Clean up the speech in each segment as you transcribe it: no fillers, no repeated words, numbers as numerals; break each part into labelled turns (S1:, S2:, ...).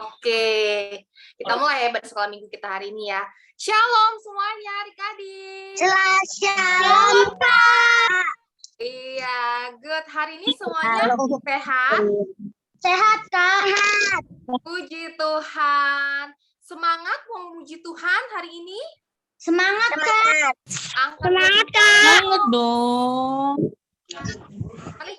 S1: Oke, kita mulai sekolah minggu kita hari ini ya. Shalom semuanya, adik-adik.
S2: Shalom, Pak.
S1: Iya, good. Hari ini semuanya sehat?
S2: Sehat, Kak.
S1: Puji Tuhan. Semangat memuji Tuhan hari ini?
S2: Semangat, Kak.
S1: Semangat,
S2: Kak.
S3: Semangat dong.
S1: Mana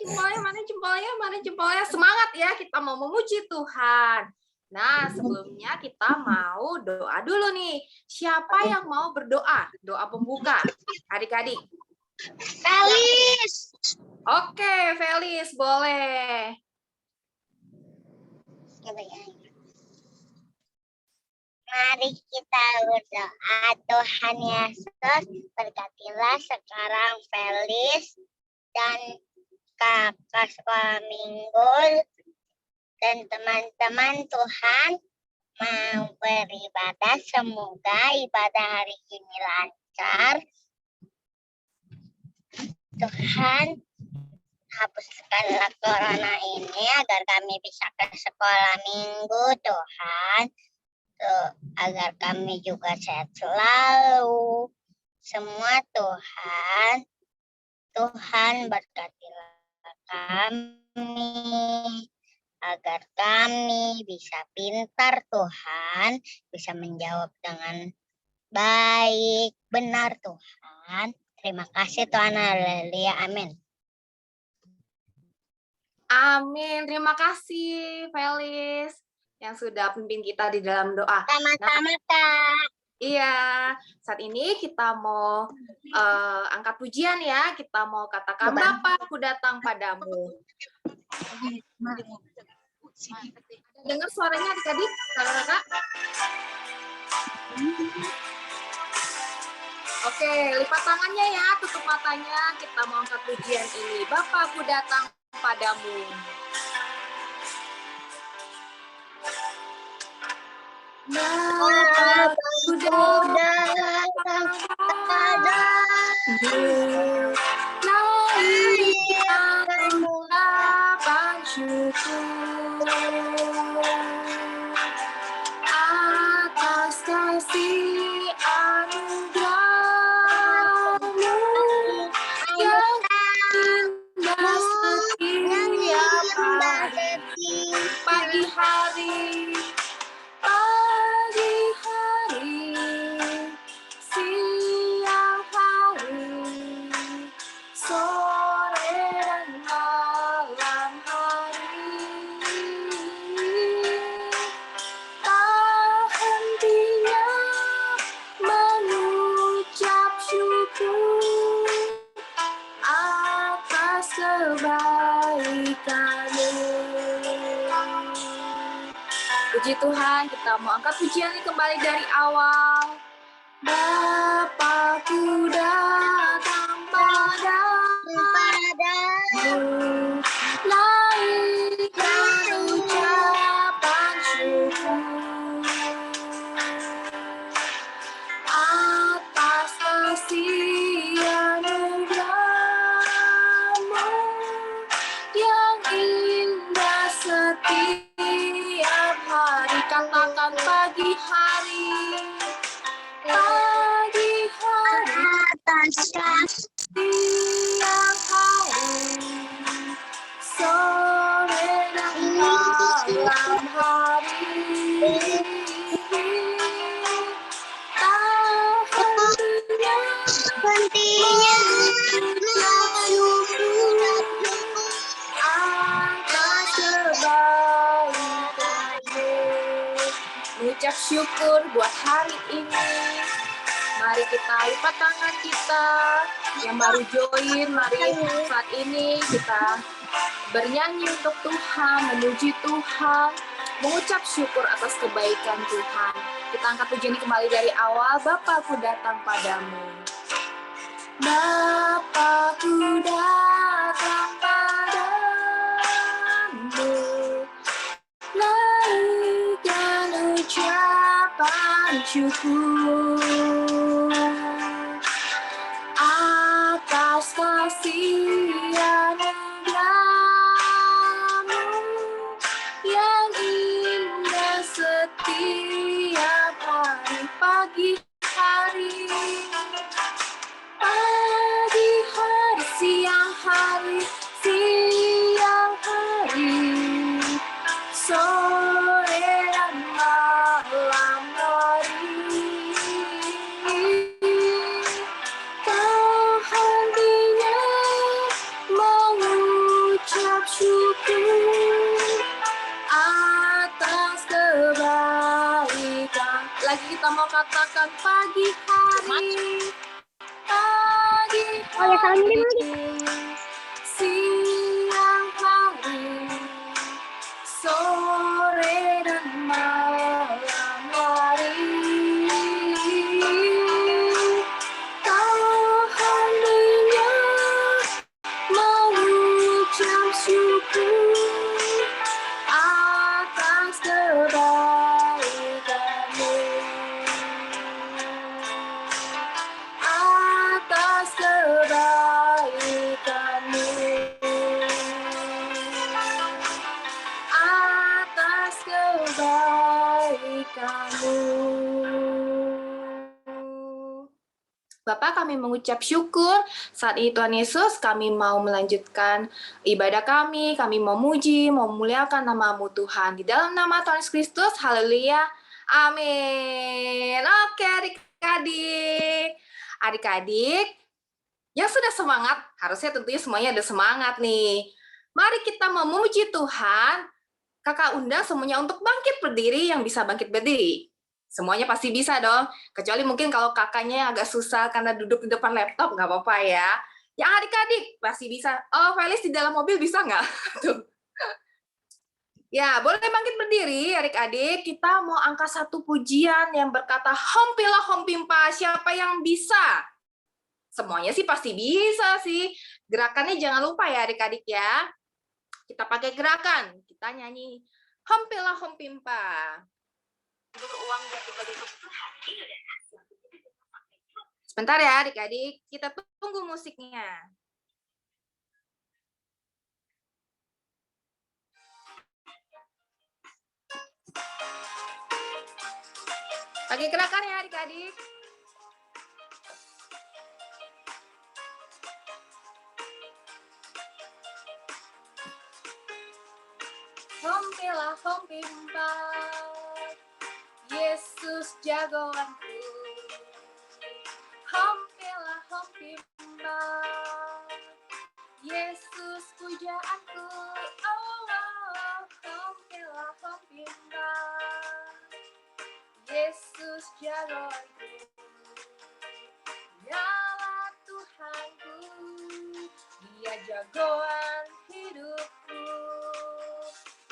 S1: jempolnya. Semangat ya, kita mau memuji Tuhan. Nah, sebelumnya kita mau doa dulu nih. Siapa yang mau berdoa? Doa pembuka. Adik-adik.
S2: Felis.
S1: Oke, Felis, boleh.
S2: Mari kita berdoa. Tuhan Yesus, berkatilah sekarang Felis dan kakak sekolah minggu dan teman-teman. Tuhan mau beribadah, semoga ibadah hari ini lancar. Tuhan, hapuskanlah corona ini agar kami bisa ke sekolah minggu, Tuhan. Agar kami juga sehat selalu. Semua Tuhan. Tuhan berkatilah kami. Agar kami bisa pintar, Tuhan. Bisa menjawab dengan baik, benar, Tuhan. Terima kasih Tuhan, haleluya, amin.
S1: Amin, terima kasih Felis yang sudah pimpin kita di dalam doa.
S2: Sama-sama, Kak.
S1: Iya, saat ini kita mau angkat pujian ya. Kita mau katakan, Bapa, aku datang padamu. Dengar suaranya adik-adik, kakak-kakak? Oke, lipat tangannya ya, tutup matanya. Kita mau angkat pujian ini. Bapa, aku datang padamu. Bapa, aku datang padamu. Naikkan ungkapan syukur atas kasih anugerah-Mu yang indah setiap hari, pagi hari, siang hari, sore dan malam hari. Tak hentinya mengucap syukur atas kebaikan-Mu. Puji Tuhan, kita mau angkat pujian ini kembali dari awal. Bapa-Ku datang padamu, naikkan ucapan syukur atas kasih anugerah-Mu yang indah setiap hari. Katakan pagi hari, atas siang hari, sore dan malam hari. Tak hentinya mengucap syukur atas kebaikan-Mu. Mengucap syukur buat hari ini. Mari kita lipat tangan kita. Yang baru join, mari saat ini kita bernyanyi untuk Tuhan, memuji Tuhan, mengucap syukur atas kebaikan Tuhan. Kita angkat pujian ini kembali dari awal. Bapa-Ku datang padamu. Bapa-Ku datang padamu, naikkan ucapan syukur atas kasih anugerah-Mu bersyukur atas kebaikan. Lagi kita mau katakan pagi hari, siang hari, sore dan malam hari. Tuhan mengucap syukur atas kebaikan-Mu, atas kebaikan-Mu, atas kebaikan-Mu. Bapak, kami mengucap syukur saat ini Tuhan Yesus, kami mau melanjutkan ibadah kami mau muji, mau memuliakan nama-Mu Tuhan. Di dalam nama Tuhan Yesus Kristus, haleluya, amin. Oke adik-adik yang sudah semangat, harusnya tentunya semuanya ada semangat nih. Mari kita memuji Tuhan. Kakak undang semuanya untuk bangkit berdiri yang bisa bangkit berdiri. Semuanya pasti bisa dong, kecuali mungkin kalau kakaknya agak susah karena duduk di depan laptop, nggak apa-apa ya. Yang adik-adik pasti bisa. Oh, Felis di dalam mobil bisa nggak? Tuh. Ya, boleh bangkit berdiri adik-adik. Kita mau angkat satu pujian yang berkata, Hompilah hompimpa, siapa yang bisa? Semuanya sih pasti bisa sih. Gerakannya jangan lupa ya adik-adik ya. Kita pakai gerakan, kita nyanyi, Hompilah hompimpa. Uang buat dibagi kebutuhan. Sebentar ya adik-adik, kita tunggu musiknya. Pakai gerakan ya adik-adik. Hompilah hompimpa, Yesus jagoanku. Hompilah hompimpa, Yesus pujaanku. Oh, hompilah hompimpa, Yesus jagoanku. Dialah Tuhanku, Dia jagoan hidupku.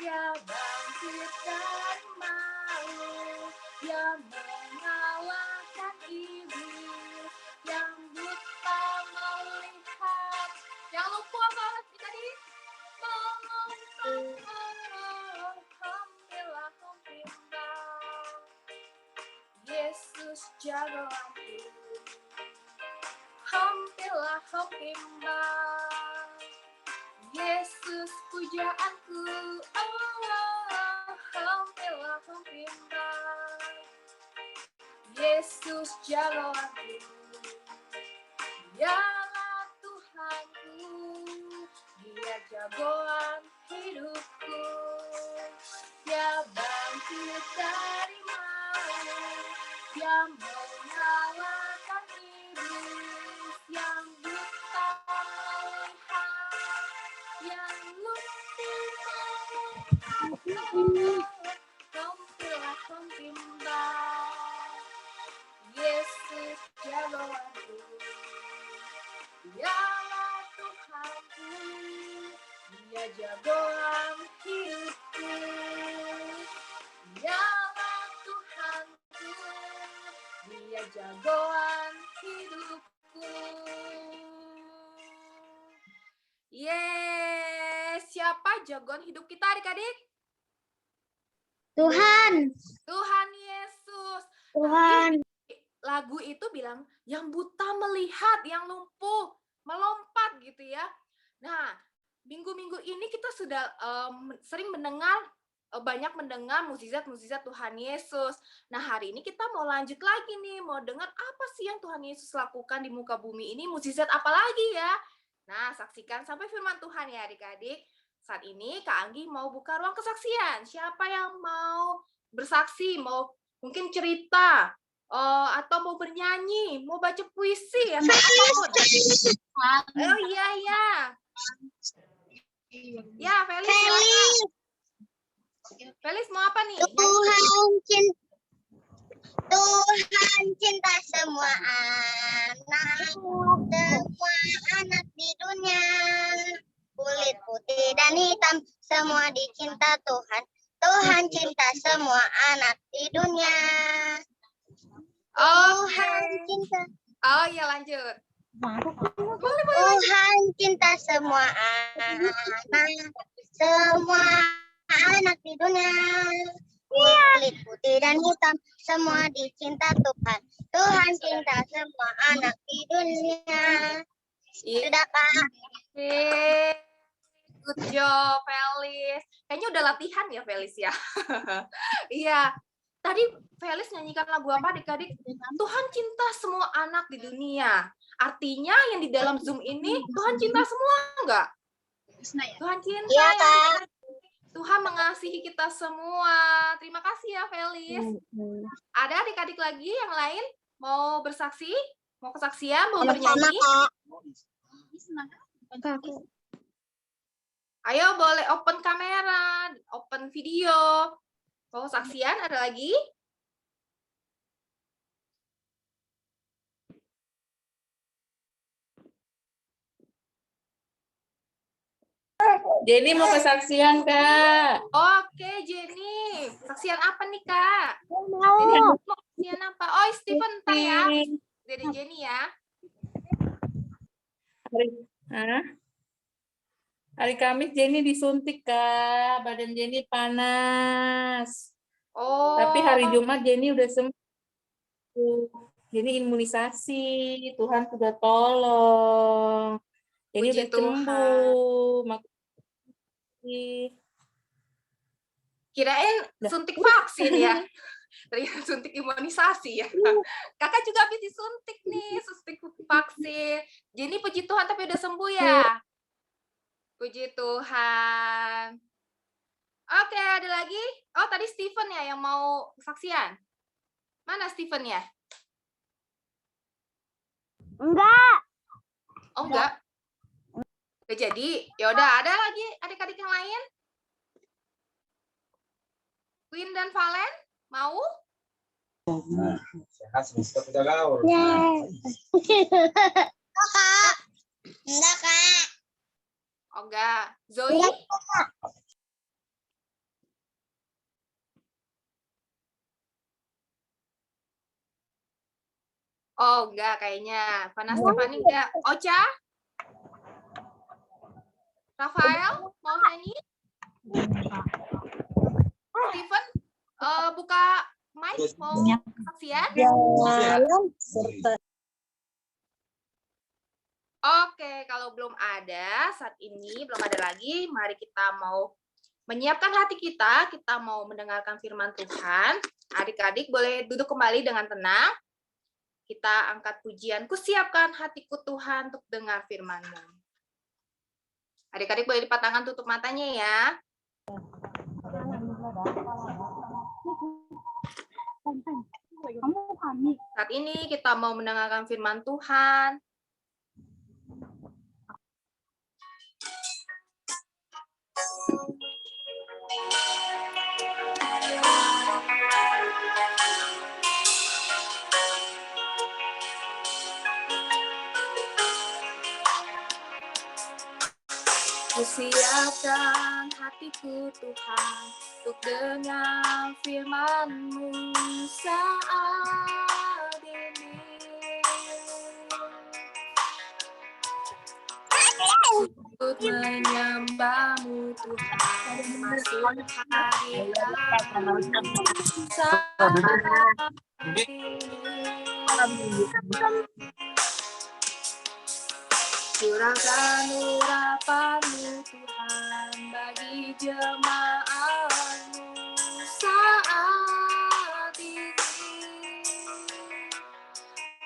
S1: Dia bangkit dari maut, Dia mengalahkan iblis, yang buta melihat, yang lumpuh apa tadi? Hompilah hompimpa, Yesus jagoanku. Hompilah hompimpa, Yesus pujaanku. Oh, hompilah hompimpa, Yesus jagoanku. Dialah Tuhanku, Dia jagoan hidupku. Dia bangkit dari maut, Dia mengalahkan iblis, yang buta melihat, yang lumpuh melihat. Hompilah hompimpa, Yesus jagoanku. Dialah Tuhanku, Dia jagoan hidupku. Dialah Tuhanku, Dia jagoan hidupku. Yes, siapa jagoan hidup kita adik-adik?
S2: Tuhan.
S1: Tuhan Yesus.
S2: Tuhan.
S1: Lagu itu bilang, yang buta melihat, yang lumpuh melompat gitu ya. Nah, minggu-minggu ini kita sudah sering mendengar, banyak mendengar mukjizat-mukjizat Tuhan Yesus. Nah, hari ini kita mau lanjut lagi nih, mau dengar apa sih yang Tuhan Yesus lakukan di muka bumi ini, mukjizat apa lagi ya? Nah, saksikan sampai firman Tuhan ya adik-adik. Saat ini Kak Anggi mau buka ruang kesaksian. Siapa yang mau bersaksi, mau mungkin cerita, atau mau bernyanyi, mau baca puisi, atau apapun. Oh iya. Ya, Felis silakan.
S2: Felis,
S1: Felis mau apa nih?
S2: Tuhan cinta semua anak di dunia. Kulit putih dan hitam, semua dicinta Tuhan. Tuhan cinta semua anak di dunia. Tuhan cinta.
S1: Oh iya, lanjut.
S2: Tuhan cinta semua anak di dunia. Kulit putih dan hitam, semua dicinta Tuhan. Tuhan cinta semua anak di dunia. Sudah, Kak.
S1: Good job, Felis. Kayaknya udah latihan ya, Felis ya. Iya. Tadi Felis nyanyikan lagu apa adik-adik? Tuhan cinta semua anak di dunia. Artinya yang di dalam Zoom ini Tuhan cinta semua enggak? Tuhan cinta.
S2: Iya,
S1: ya.
S2: Kak.
S1: Tuhan mengasihi kita semua. Terima kasih ya, Felis. Ada adik-adik lagi yang lain mau bersaksi? Mau kesaksian? Mau bernyanyi? Ayo, boleh open kamera, open video. Mau saksian? Ada lagi?
S3: Jenny mau kesaksian, Kak.
S1: Oke, Jenny. Saksian apa nih, Kak?
S2: Mau.
S1: Jenny mau saksian apa? Oh, Steven, ntar ya. Dari Jenny ya.
S3: Hari Kamis Jenny disuntik, Kak. Badan Jenny panas.
S1: Oh.
S3: Tapi hari Jumat Jenny udah sembuh. Jenny imunisasi. Tuhan sudah tolong. Jenny
S1: Puji
S3: udah sembuh. Makasih.
S1: Kirain suntik vaksin ya. Ternyata suntik imunisasi ya. Kakak juga habis disuntik nih, suntik vaksin. Jenny puji Tuhan tapi udah sembuh ya. Puji Tuhan. Oke, ada lagi? Oh, tadi Steven ya yang mau saksian. Mana Steven ya?
S2: Enggak.
S1: Oh, enggak. Udah jadi. Ya udah, ada lagi adik-adik yang lain? Queen dan Valen mau?
S2: Kak. Enggak, Kak.
S1: Oh, enggak. Zoe? Oh, enggak kayaknya. Vanessa Stefani enggak. Ocha? Rafael mau nyanyi? Steven, buka mic mau saksian? Oke, kalau belum ada saat ini, belum ada lagi, mari kita mau menyiapkan hati kita mau mendengarkan firman Tuhan. Adik-adik boleh duduk kembali dengan tenang. Kita angkat pujian, kusiapkan hatiku Tuhan untuk dengar firman-Mu. Adik-adik boleh lipat tangan, tutup matanya ya. Saat ini kita mau mendengarkan firman Tuhan. Kusiapkan hatiku Tuhan untuk dengar firman-Mu saat ini. Untuk menyembah-Mu Tuhan, masuk hadirat-Mu saat ini. Curahkan urapan-Mu Tuhan bagi jemaat-Mu saat ini.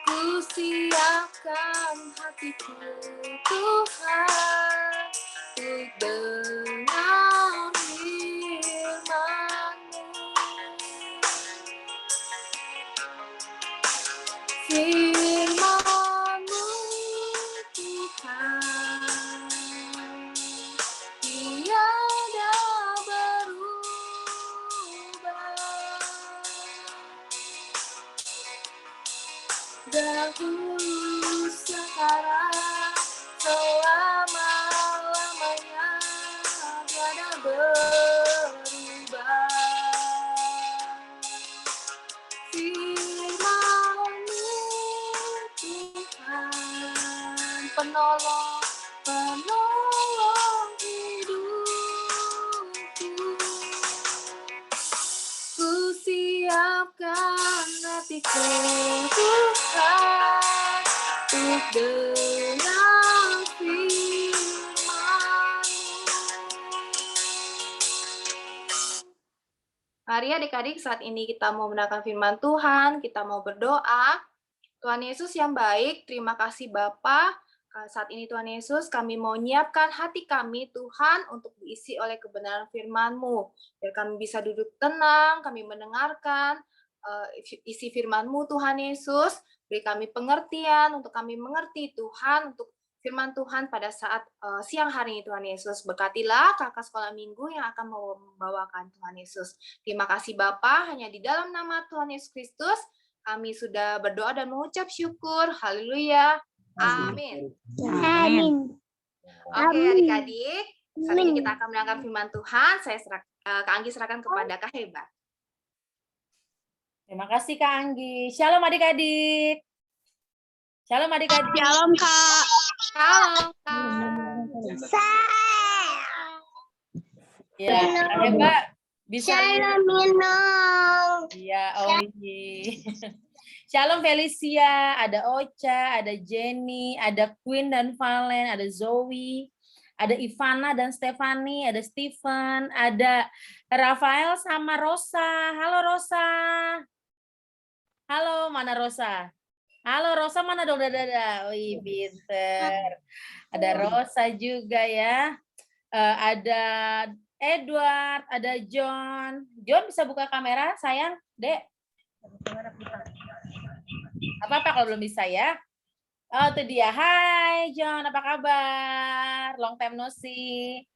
S1: Ku siapkan hatiku Tuhan untuk dengar firman-Mu. Firman-Mu Tuhan, dahulu sekarang selama-lamanya tiada berubah. Firman-Mu Tuhan penolong hidupku. Ku siapkan hatiku Tuhan untuk dengar firman-Mu. Mari adik-adik, saat ini kita mau mendengarkan firman Tuhan, kita mau berdoa. Tuhan Yesus yang baik, terima kasih Bapa. Saat ini Tuhan Yesus, kami mau menyiapkan hati kami Tuhan untuk diisi oleh kebenaran firman-Mu. Biar kami bisa duduk tenang, kami mendengarkan isi firman-Mu Tuhan Yesus. Beri kami pengertian untuk kami mengerti Tuhan, untuk firman Tuhan pada saat siang hari ini Tuhan Yesus. Berkatilah kakak sekolah minggu yang akan membawakan Tuhan Yesus. Terima kasih Bapa, hanya di dalam nama Tuhan Yesus Kristus kami sudah berdoa dan mengucap syukur. Haleluya. Amin.
S2: Amin.
S1: Oke adik-adik, saat ini kita akan mendengarkan firman Tuhan. Kak Anggi serahkan kepada Kak Heba.
S3: Terima kasih Kak Anggi. Shalom adik-adik. Shalom adik-adik.
S2: Shalom, Kak.
S1: Shalom Kak.
S3: Ya, Kak Heba bisa.
S2: Shalom, Minong.
S3: Iya, Oli. Shalom Felicia, ada Ocha, ada Jenny, ada Queen dan Valen, ada Zoe, ada Ivana dan Stephanie, ada Stephen, ada Rafael sama Rosa. Halo Rosa. Halo, mana Rosa? Halo Rosa, mana dong? Dadah. Wih, pinter. Ada Rosa juga ya. Ada Edward, ada John. John bisa buka kamera, sayang, Dek. Apa-apa kalau belum bisa ya. Oh, itu dia. Hai John, apa kabar? Long time no see.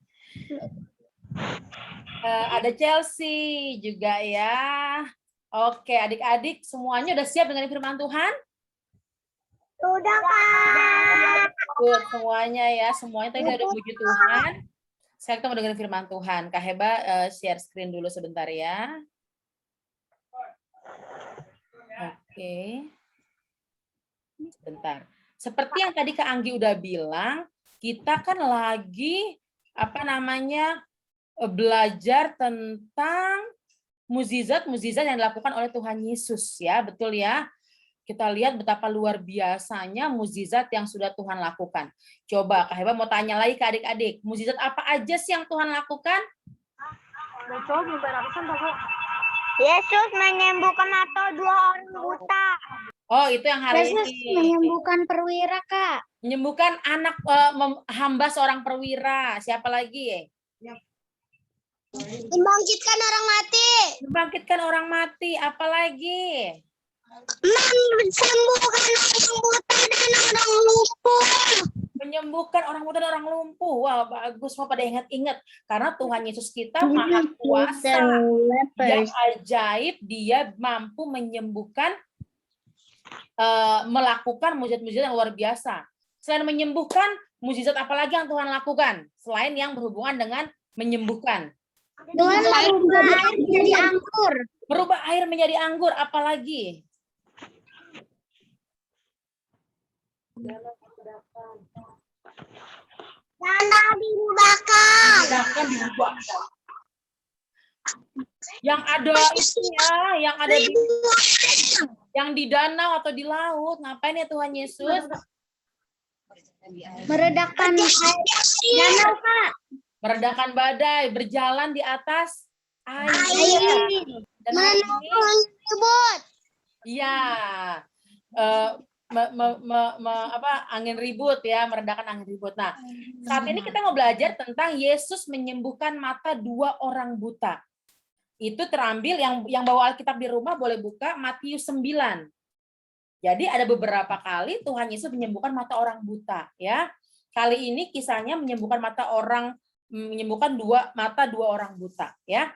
S3: Ada Chelsea juga ya. Oke, adik-adik semuanya udah siap dengan firman Tuhan?
S2: Sudah, Kak.
S3: Good, semuanya ya. Semuanya tadi udah puji Tuhan. Sekarang kita mau dengar firman Tuhan. Kak Heba share screen dulu sebentar ya. Oke. Sebentar. Seperti yang tadi Kak Anggi udah bilang, kita kan lagi belajar tentang mukjizat-mukjizat yang dilakukan oleh Tuhan Yesus ya, betul ya. Kita lihat betapa luar biasanya mukjizat yang sudah Tuhan lakukan. Coba Kak Heba mau tanya lagi ke adik-adik, mukjizat apa aja sih yang Tuhan lakukan?
S2: Yesus menyembuhkan mata 2 orang buta.
S3: Oh, itu yang hari
S2: Yesus
S3: ini.
S2: menyembuhkan perwira, Kak.
S3: Menyembuhkan anak hamba seorang perwira. Siapa lagi?
S2: Membangkitkan orang mati.
S3: Membangkitkan orang mati. Apalagi?
S2: Menyembuhkan orang buta dan orang lumpuh.
S3: Menyembuhkan orang buta dan orang lumpuh. Wah, bagus. Mau pada ingat-ingat. Karena Tuhan Yesus kita maha kuasa. Yang ajaib, dia mampu menyembuhkan, melakukan mukjizat-mukjizat yang luar biasa. Selain menyembuhkan, mukjizat apa lagi yang Tuhan lakukan? Selain yang berhubungan dengan menyembuhkan.
S2: Tuhan merubah air menjadi anggur.
S3: Merubah air menjadi anggur, apalagi?
S2: Tanah dirubahkan.
S3: Yang ada isinya, yang di danau atau di laut. Ngapain ya Tuhan Yesus?
S2: Meredakan danau, Kak.
S3: Meredakan badai, berjalan di atas air. Dan
S2: Menolong ribut.
S3: iya, angin ribut ya, meredakan angin ribut. Nah, saat ini kita mau belajar tentang Yesus menyembuhkan mata 2 orang buta. Itu terambil yang bawa Alkitab di rumah boleh buka Matius 9. Jadi ada beberapa kali Tuhan Yesus menyembuhkan mata orang buta ya. Kali ini kisahnya menyembuhkan mata 2 orang buta ya.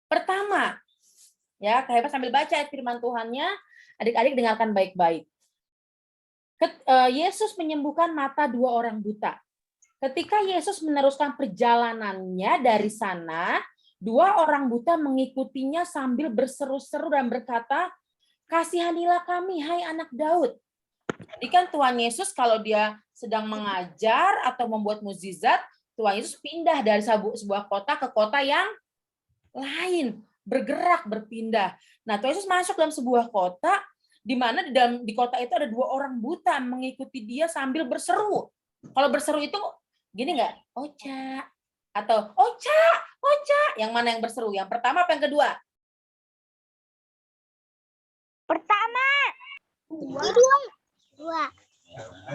S3: Pertama, ya, Kak Heba sambil baca ayat firman Tuhannya, Adik-adik dengarkan baik-baik. Yesus menyembuhkan mata 2 orang buta. Ketika Yesus meneruskan perjalanannya dari sana, 2 orang buta mengikutinya sambil berseru-seru dan berkata, "Kasihanilah kami, hai anak Daud." Jadi kan Tuhan Yesus kalau dia sedang mengajar atau membuat mukjizat, Tuhan Yesus pindah dari sebuah kota ke kota yang lain, bergerak, berpindah. Nah, Tuhan Yesus masuk dalam sebuah kota, di mana di kota itu ada 2 orang buta mengikuti dia sambil berseru. Kalau berseru itu gini nggak? Ocha. Atau Ocha, Ocha. Yang mana yang berseru? Yang pertama apa yang kedua?
S2: Pertama. Dua.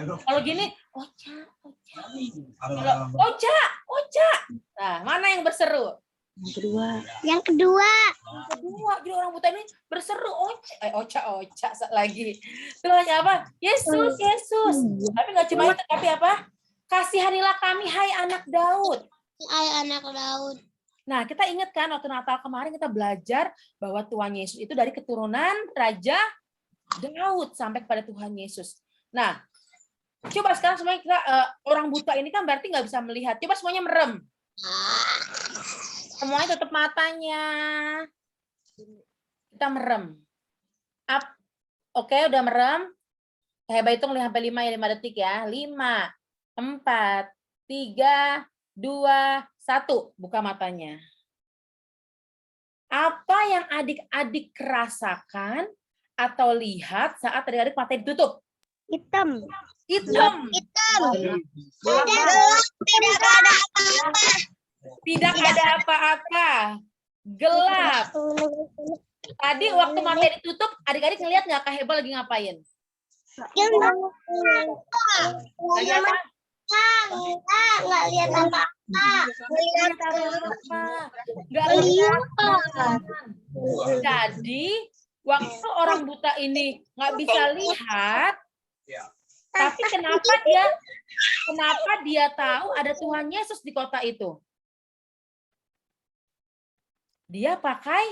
S3: Kalau gini, Ocha, Ocha. Kalau Ocha, Ocha. Nah, mana yang berseru?
S2: Yang kedua.
S3: Jadi orang buta ini berseru Ocha, Ocha lagi. Tuhan apa? Yesus, Yesus. Tapi nggak cuma itu, tapi apa? Kasihanilah kami, hai anak Daud.
S2: Hai anak Daud.
S3: Nah, kita ingat kan waktu Natal kemarin kita belajar bahwa Tuhan Yesus itu dari keturunan Raja Daud sampai kepada Tuhan Yesus. Nah, coba sekarang semuanya kita orang buta ini kan berarti nggak bisa melihat. Coba semuanya merem. Semuanya tutup matanya. Kita merem. Oke, udah merem. Saya hitung sampai 5 ya, 5 detik ya. 5, 4, 3, 2, 1. Buka matanya. Apa yang adik-adik rasakan atau lihat saat adik-adik mata ditutup?
S2: Hitam.
S3: Hitam.
S2: Hitam.
S3: Tidak ada apa-apa. Tidak ada apa-apa. Gelap. Tadi waktu mata ditutup, adik-adik ngelihat nggak Kak Heba lagi ngapain? Lagi apa?
S2: Nggak lihat apa-apa.
S3: Nggak lihat. Jadi waktu orang buta ini nggak bisa lihat, tapi kenapa dia tahu ada Tuhan Yesus di kota itu? Dia pakai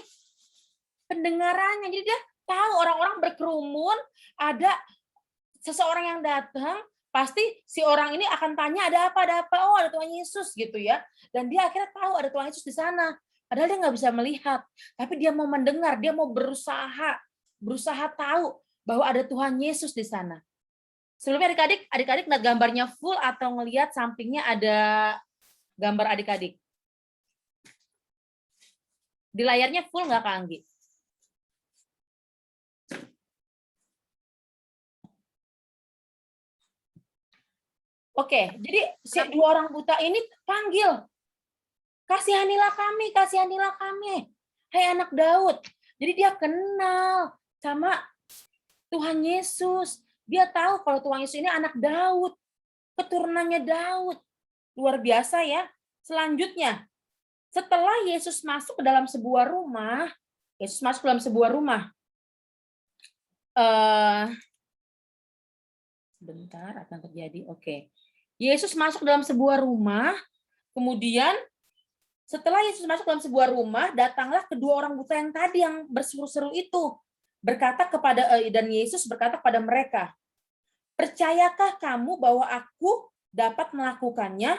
S3: pendengarannya, jadi dia tahu orang-orang berkerumun, ada seseorang yang datang, pasti si orang ini akan tanya ada apa, oh ada Tuhan Yesus gitu ya, dan dia akhirnya tahu ada Tuhan Yesus di sana, padahal dia nggak bisa melihat, tapi dia mau mendengar, dia mau berusaha tahu bahwa ada Tuhan Yesus di sana. Sebelumnya adik-adik lihat gambarnya full atau ngelihat sampingnya ada gambar adik-adik? Di layarnya full nggak Kak Anggi? Oke, jadi si 2 orang buta ini panggil, kasihanilah kami, hai anak Daud. Jadi dia kenal sama Tuhan Yesus. Dia tahu kalau Tuhan Yesus ini anak Daud, keturunannya Daud. Luar biasa ya. Selanjutnya, setelah Yesus masuk ke dalam sebuah rumah, sebentar akan terjadi. Oke. Yesus masuk dalam sebuah rumah, kemudian setelah Yesus masuk dalam sebuah rumah, datanglah kedua orang buta yang tadi yang berseru-seru itu. Dan Yesus berkata kepada mereka, "Percayakah kamu bahwa aku dapat melakukannya?"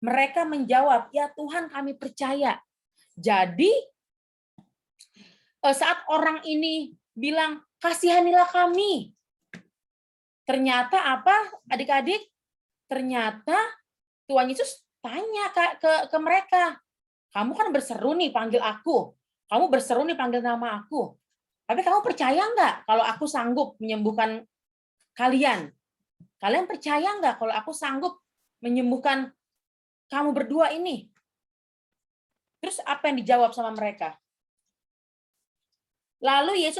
S3: Mereka menjawab, "Ya Tuhan, kami percaya." Jadi saat orang ini bilang, "Kasihanilah kami." Ternyata apa, adik-adik? Ternyata Tuhan Yesus tanya ke mereka, "Kamu kan berseru nih panggil aku. Kamu berseru nih panggil nama aku. Tapi kamu percaya nggak kalau aku sanggup menyembuhkan kalian? Kalian percaya nggak kalau aku sanggup menyembuhkan kamu berdua ini?" Terus apa yang dijawab sama mereka? Lalu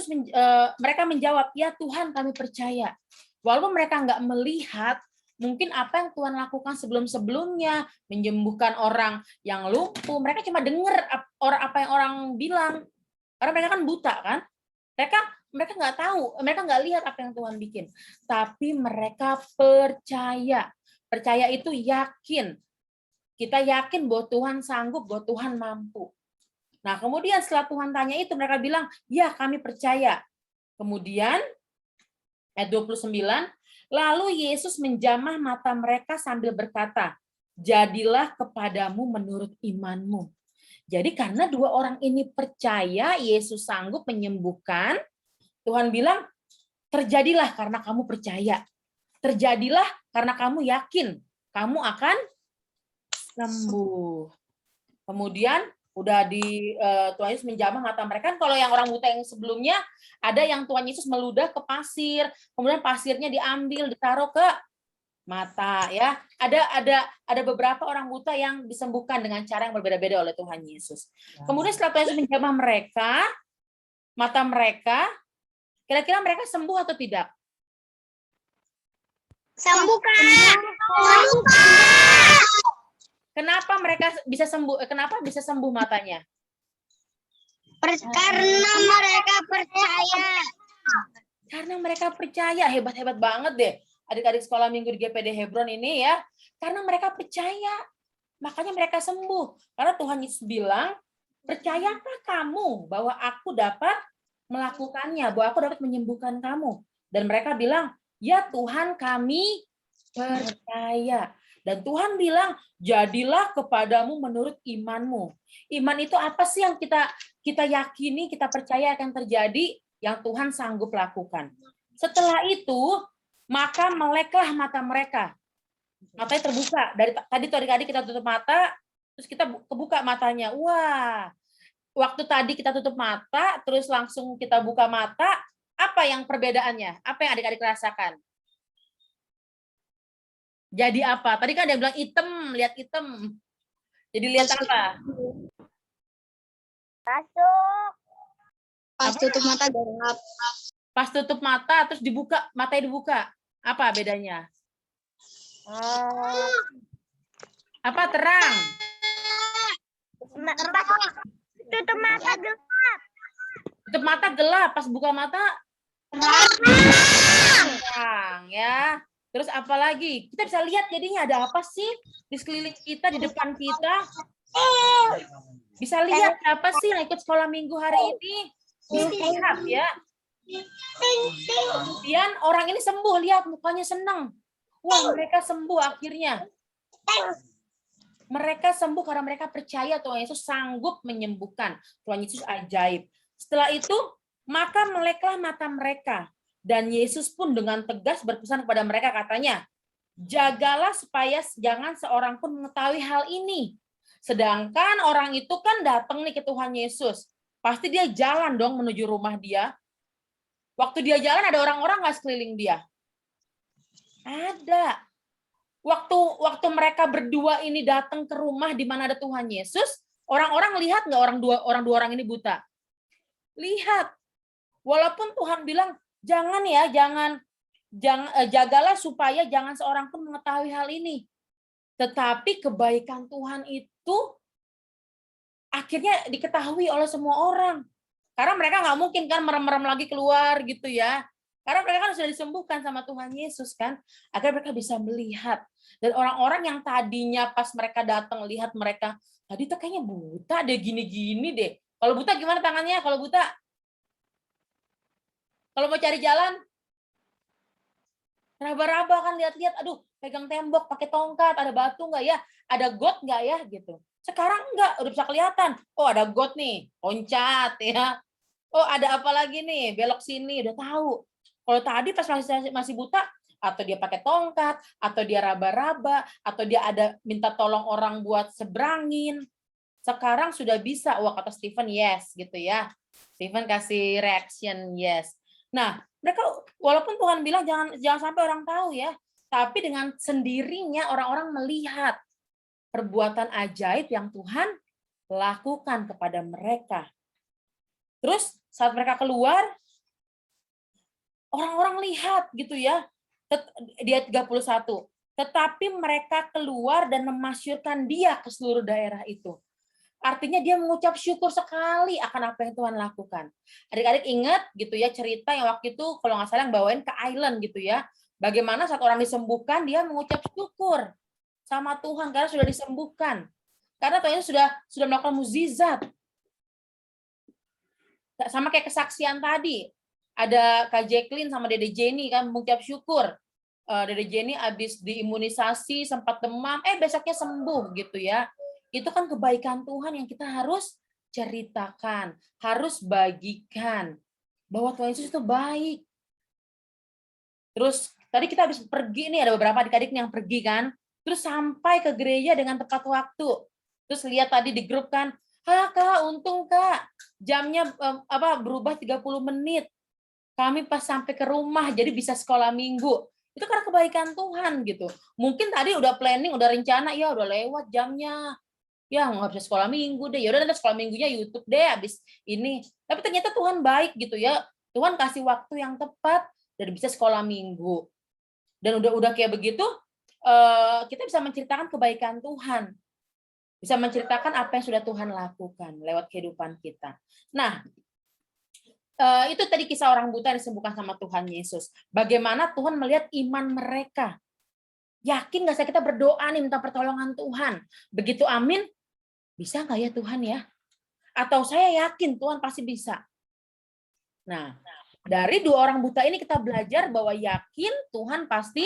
S3: mereka menjawab, "Ya Tuhan, kami percaya." Walaupun mereka nggak melihat, mungkin apa yang Tuhan lakukan sebelum-sebelumnya, menyembuhkan orang yang lumpuh, mereka cuma dengar apa yang orang bilang. Karena mereka kan buta kan? Mereka nggak tahu, mereka nggak lihat apa yang Tuhan bikin. Tapi mereka percaya. Percaya itu yakin. Kita yakin bahwa Tuhan sanggup, bahwa Tuhan mampu. Nah, kemudian setelah Tuhan tanya itu, mereka bilang, "Ya, kami percaya." Kemudian ayat 29, lalu Yesus menjamah mata mereka sambil berkata, jadilah kepadamu menurut imanmu. Jadi karena dua orang ini percaya Yesus sanggup menyembuhkan, Tuhan bilang, terjadilah karena kamu percaya. Terjadilah karena kamu yakin kamu akan sembuh. Kemudian udah Tuhan Yesus menjamah mata mereka. Kalau yang orang buta yang sebelumnya ada yang Tuhan Yesus meludah ke pasir, kemudian pasirnya diambil ditaruh ke mata ya. Ada beberapa orang buta yang disembuhkan dengan cara yang berbeda-beda oleh Tuhan Yesus. Kemudian setelah Tuhan Yesus menjamah mereka, mata mereka, kira-kira mereka sembuh atau tidak?
S2: Sembuh, Kak.
S3: Kenapa mereka bisa sembuh? Kenapa bisa sembuh matanya?
S2: Karena mereka percaya.
S3: Karena mereka percaya. Hebat-hebat banget deh. Adik-adik sekolah minggu di GPD Hebron ini ya. Karena mereka percaya. Makanya mereka sembuh. Karena Tuhan Yesus bilang, percayakah kamu bahwa aku dapat melakukannya, bahwa aku dapat menyembuhkan kamu. Dan mereka bilang, ya Tuhan, kami percaya. Dan Tuhan bilang, jadilah kepadamu menurut imanmu. Iman itu apa sih yang kita yakini, kita percaya akan terjadi, yang Tuhan sanggup lakukan. Setelah itu, maka meleklah mata mereka. Matanya terbuka. Dari tadi kita tutup mata, terus kita kebuka matanya. Wah, waktu tadi kita tutup mata, terus langsung kita buka mata, apa yang perbedaannya? Apa yang adik-adik rasakan? Jadi apa? Tadi kan dia bilang hitam, lihat hitam. Jadi lihat apa?
S2: Masuk.
S1: Pas tutup mata gelap.
S3: Pas tutup mata, terus dibuka, matanya dibuka. Apa bedanya? Apa terang?
S2: Tutup mata gelap.
S3: Tutup mata gelap, pas buka mata terang ya. Terus apa lagi? Kita bisa lihat jadinya ada apa sih di sekeliling kita, di depan kita. Bisa lihat apa sih yang ikut sekolah minggu hari ini. Bisa lihat ya. Kemudian orang ini sembuh, lihat mukanya senang. Wah, mereka sembuh akhirnya. Mereka sembuh karena mereka percaya Tuhan Yesus sanggup menyembuhkan. Tuhan Yesus ajaib. Setelah itu, maka meleklah mata mereka. Dan Yesus pun dengan tegas berpesan kepada mereka katanya, jagalah supaya jangan seorang pun mengetahui hal ini. Sedangkan orang itu kan datang nih ke Tuhan Yesus. Pasti dia jalan dong menuju rumah dia. Waktu dia jalan ada orang-orang nggak sekeliling dia? Ada. Waktu mereka berdua ini datang ke rumah di mana ada Tuhan Yesus, orang-orang lihat nggak dua orang ini buta? Lihat. Walaupun Tuhan bilang, jangan jagalah supaya jangan seorang pun mengetahui hal ini. Tetapi kebaikan Tuhan itu akhirnya diketahui oleh semua orang. Karena mereka nggak mungkin kan merem-merem lagi keluar gitu ya. Karena mereka kan sudah disembuhkan sama Tuhan Yesus kan. Akhirnya mereka bisa melihat. Dan orang-orang yang tadinya pas mereka datang lihat mereka, tadi tuh kayaknya buta deh, gini-gini deh. Kalau buta gimana tangannya? Kalau buta? Kalau mau cari jalan? Raba-raba kan lihat-lihat, aduh pegang tembok pakai tongkat, ada batu nggak ya? Ada got nggak ya? Gitu. Sekarang enggak, udah bisa kelihatan. Oh ada got nih, loncat ya. Oh ada apa lagi nih, belok sini, udah tahu. Kalau tadi pas masih buta, atau dia pakai tongkat, atau dia raba-raba, atau dia ada minta tolong orang buat seberangin. Sekarang sudah bisa, wah kata Stephen yes gitu ya. Stephen kasih reaction yes. Nah, mereka walaupun Tuhan bilang jangan sampai orang tahu ya, tapi dengan sendirinya orang-orang melihat perbuatan ajaib yang Tuhan lakukan kepada mereka. Terus saat mereka keluar, orang-orang lihat gitu ya. Di ayat 31. Tetapi mereka keluar dan memasyurkan dia ke seluruh daerah itu. Artinya dia mengucap syukur sekali akan apa yang Tuhan lakukan. Adik-adik ingat gitu ya cerita yang waktu itu kalau nggak salah yang bawain ke island gitu ya. Bagaimana saat orang disembuhkan dia mengucap syukur sama Tuhan karena sudah disembuhkan. Karena Tuhan sudah melakukan mukjizat. Sama kayak kesaksian tadi. ada Kak Jacqueline sama Dede Jenny kan mengucap syukur. Dede Jenny habis diimunisasi sempat demam, besoknya sembuh gitu ya. Itu kan kebaikan Tuhan yang kita harus ceritakan, harus bagikan bahwa Tuhan Yesus itu baik. Terus tadi kita habis pergi nih, ada beberapa adik-adik yang pergi kan, terus sampai ke gereja dengan tepat waktu. Terus lihat tadi di grup kan, Kak, untung Kak, jamnya berubah 30 menit. Kami pas sampai ke rumah, jadi bisa sekolah minggu. Itu karena kebaikan Tuhan gitu. Mungkin tadi udah planning, udah rencana, ya udah lewat jamnya. Ya nggak bisa sekolah minggu deh. Ya udah nanti sekolah minggunya YouTube deh habis ini. Tapi ternyata Tuhan baik gitu ya. Tuhan kasih waktu yang tepat dan bisa sekolah minggu. Dan udah kayak begitu, kita bisa menceritakan kebaikan Tuhan. Bisa menceritakan apa yang sudah Tuhan lakukan lewat kehidupan kita. Nah, itu tadi kisah orang buta yang disembuhkan sama Tuhan Yesus. Bagaimana Tuhan melihat iman mereka. Yakin nggak saya kita berdoa nih minta pertolongan Tuhan. Begitu amin, bisa nggak ya Tuhan ya? Atau saya yakin Tuhan pasti bisa. Nah, dari 2 orang buta ini kita belajar bahwa yakin Tuhan pasti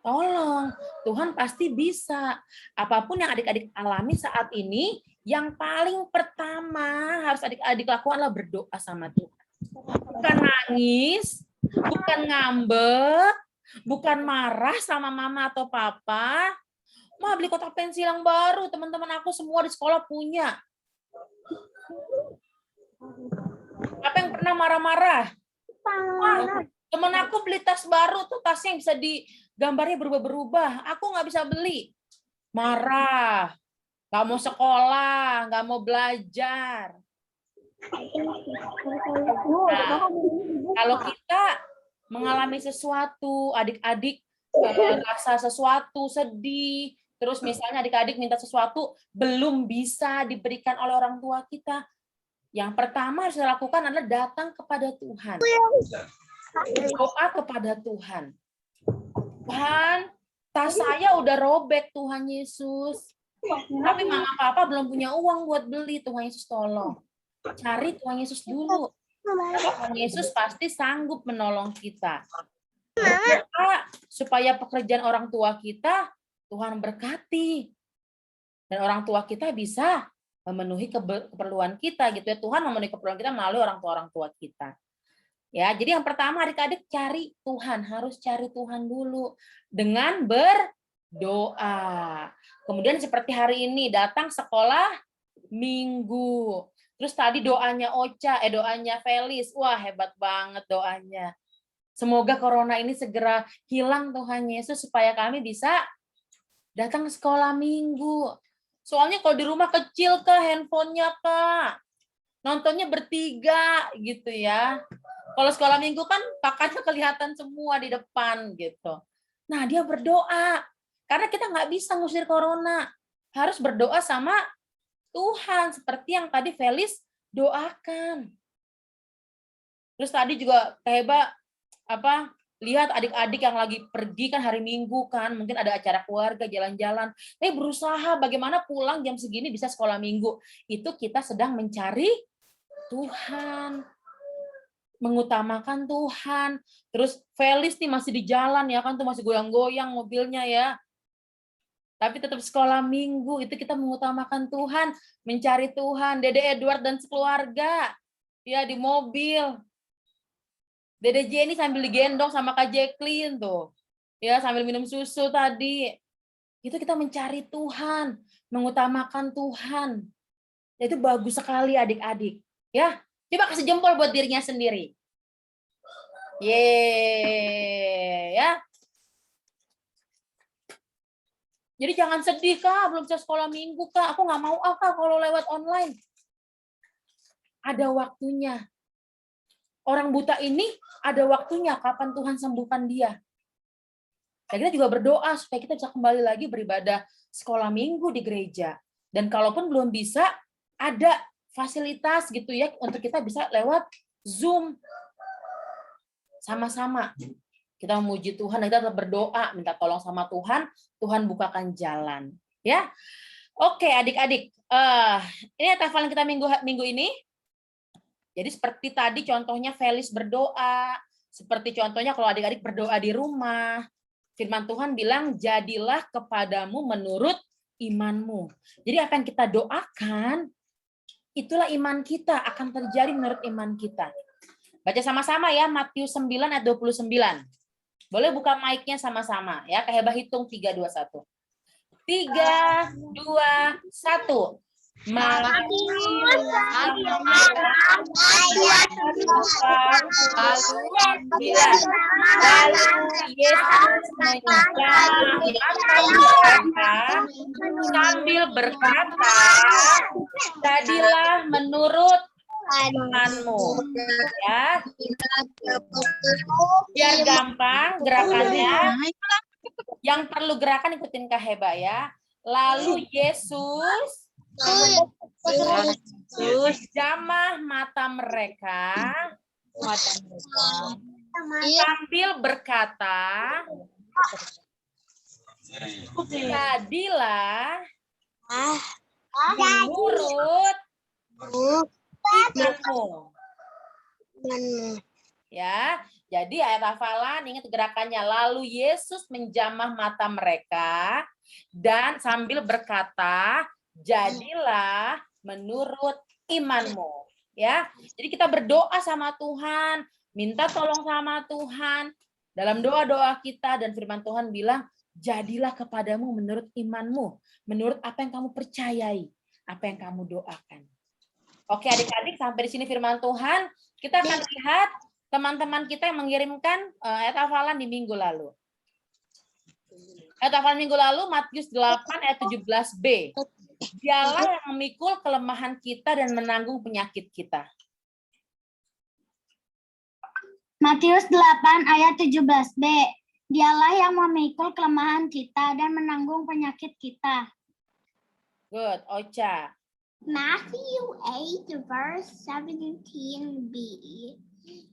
S3: tolong. Tuhan pasti bisa. Apapun yang adik-adik alami saat ini, yang paling pertama harus adik-adik lakukan adalah berdoa sama Tuhan. Bukan nangis, bukan ngambek, bukan marah sama mama atau papa. Ma, beli kotak pensil yang baru, teman-teman aku semua di sekolah punya. Apa yang pernah marah-marah? Temen aku beli tas baru tuh, tasnya yang bisa gambarnya berubah-berubah. Aku nggak bisa beli. Marah. Nggak mau sekolah, nggak mau belajar. Nah, kalau kita mengalami sesuatu, adik-adik rasa sesuatu, sedih, terus misalnya adik-adik minta sesuatu, belum bisa diberikan oleh orang tua kita. Yang pertama harus dilakukan adalah datang kepada Tuhan. Doa kepada Tuhan. Tuhan, tas saya udah robek Tuhan Yesus. Tapi mama papa belum punya uang buat beli, Tuhan Yesus tolong. Cari Tuhan Yesus dulu. Tuhan Yesus pasti sanggup menolong kita. Berdoa supaya pekerjaan orang tua kita Tuhan berkati. Dan orang tua kita bisa memenuhi keperluan kita gitu ya. Tuhan memenuhi keperluan kita melalui orang tua kita. Ya, jadi yang pertama adik-adik cari Tuhan, harus cari Tuhan dulu dengan berdoa. Kemudian seperti hari ini datang sekolah minggu. Terus tadi doanya doanya Felis. Wah, hebat banget doanya. Semoga corona ini segera hilang Tuhan Yesus supaya kami bisa datang ke sekolah minggu. Soalnya kalau di rumah kecil Kak, handphonenya Kak. Nontonnya bertiga gitu ya. Kalau sekolah minggu kan kakaknya kelihatan semua di depan gitu. Nah, dia berdoa. Karena kita nggak bisa ngusir corona. Harus berdoa sama Tuhan. Seperti yang tadi Felis doakan. Terus tadi juga lihat adik-adik yang lagi pergi kan hari Minggu kan. Mungkin ada acara keluarga, jalan-jalan. Berusaha bagaimana pulang jam segini bisa sekolah minggu. Itu kita sedang mencari Tuhan. Mengutamakan Tuhan. Terus Felis nih masih di jalan ya kan tuh masih goyang-goyang mobilnya ya. Tapi tetap sekolah minggu itu kita mengutamakan Tuhan, mencari Tuhan. Dede Edward dan sekeluarga ya di mobil. Dede Jenny sambil digendong sama Kak Jacqueline tuh. Ya sambil minum susu tadi. Itu kita mencari Tuhan, mengutamakan Tuhan. Itu bagus sekali adik-adik. Ya, coba kasih jempol buat dirinya sendiri. Yeay, ya. Jadi jangan sedih Kak, belum bisa sekolah minggu Kak. Aku nggak mau Kak kalau lewat online. Ada waktunya. Orang buta ini ada waktunya kapan Tuhan sembuhkan dia. Dan kita juga berdoa supaya kita bisa kembali lagi beribadah sekolah minggu di gereja. Dan kalaupun belum bisa, ada fasilitas gitu ya untuk kita bisa lewat Zoom. Sama-sama. Kita memuji Tuhan dan kita tetap berdoa, minta tolong sama Tuhan, Tuhan bukakan jalan. Ya, oke adik-adik. Ini hafalan kita minggu ini. Jadi seperti tadi contohnya Felis berdoa, seperti contohnya kalau adik-adik berdoa di rumah, firman Tuhan bilang, jadilah kepadamu menurut imanmu. Jadi apa yang kita doakan, itulah iman kita, akan terjadi menurut iman kita. Baca sama-sama ya, Matius 9 ayat 29. Boleh buka mic-nya sama-sama ya, Kak Heba hitung 3, 2, 1. 3, 2, 1. Lalu Yesus sambil berkata, jadilah menurut imanmu. Ya, biar gampang gerakannya. Yang perlu gerakan ikutin Kak Heba ya. Lalu Yesus jamah mata mereka sambil berkata, jadilah menurut imanmu. Ya, jadi ayat hafalan ingat gerakannya. Lalu Yesus menjamah mata mereka dan sambil berkata, jadilah menurut imanmu. Ya, jadi kita berdoa sama Tuhan, minta tolong sama Tuhan dalam doa-doa kita, dan firman Tuhan bilang, jadilah kepadamu menurut imanmu, menurut apa yang kamu percayai, apa yang kamu doakan. Oke adik-adik, sampai di sini firman Tuhan. Kita akan lihat teman-teman kita yang mengirimkan ayat hafalan di minggu lalu. Ayat hafalan minggu lalu Matius 8 ayat 17b. Dialah yang memikul kelemahan kita dan menanggung penyakit kita.
S2: Matius 8 ayat 17b. Dialah yang memikul kelemahan kita dan menanggung penyakit kita.
S3: Good, Ocha.
S2: Matthew 8 verse 17b.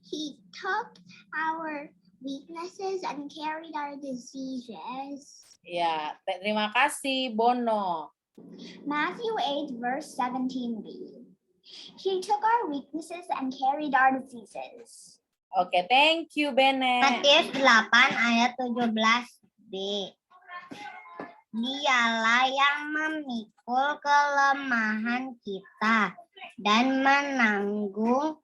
S2: He took our weaknesses and carried our diseases.
S3: Ya, terima kasih Bono.
S2: Matthew 8 verse 17b. He took our weaknesses and carried our diseases.
S3: Oke, thank you Bene.
S2: Matius 8 ayat 17b. Dialah yang memikul kelemahan kita dan menanggung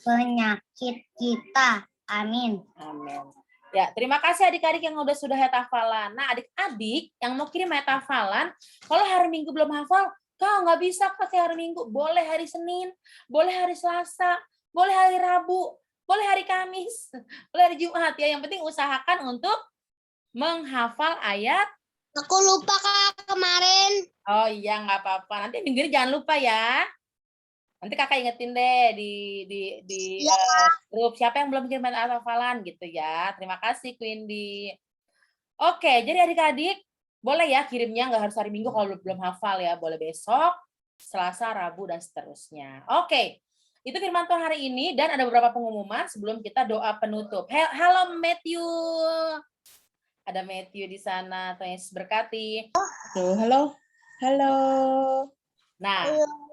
S2: penyakit kita. Amin.
S3: Amin. Ya, terima kasih adik-adik yang sudah hafalan. Nah, adik-adik yang mau kirim hafalan, kalau hari Minggu belum hafal, kau nggak bisa pakai hari Minggu. Boleh hari Senin, boleh hari Selasa, boleh hari Rabu, boleh hari Kamis, boleh hari Jumat. Ya, yang penting usahakan untuk menghafal ayat.
S2: Aku lupa Kak kemarin.
S3: Oh iya, nggak apa-apa. Nanti minggu ini jangan lupa ya. Nanti kakak ingetin deh di grup siapa yang belum kirim hafalan gitu ya. Terima kasih Quindi. Oke, jadi adik-adik boleh ya kirimnya, nggak harus hari Minggu kalau belum hafal ya. Boleh besok, Selasa, Rabu, dan seterusnya. Oke, itu firman Tuhan hari ini dan ada beberapa pengumuman sebelum kita doa penutup. Halo Matthew. Ada Matthew di sana, Tuhan Yesus berkati.
S4: Halo.
S3: Nah,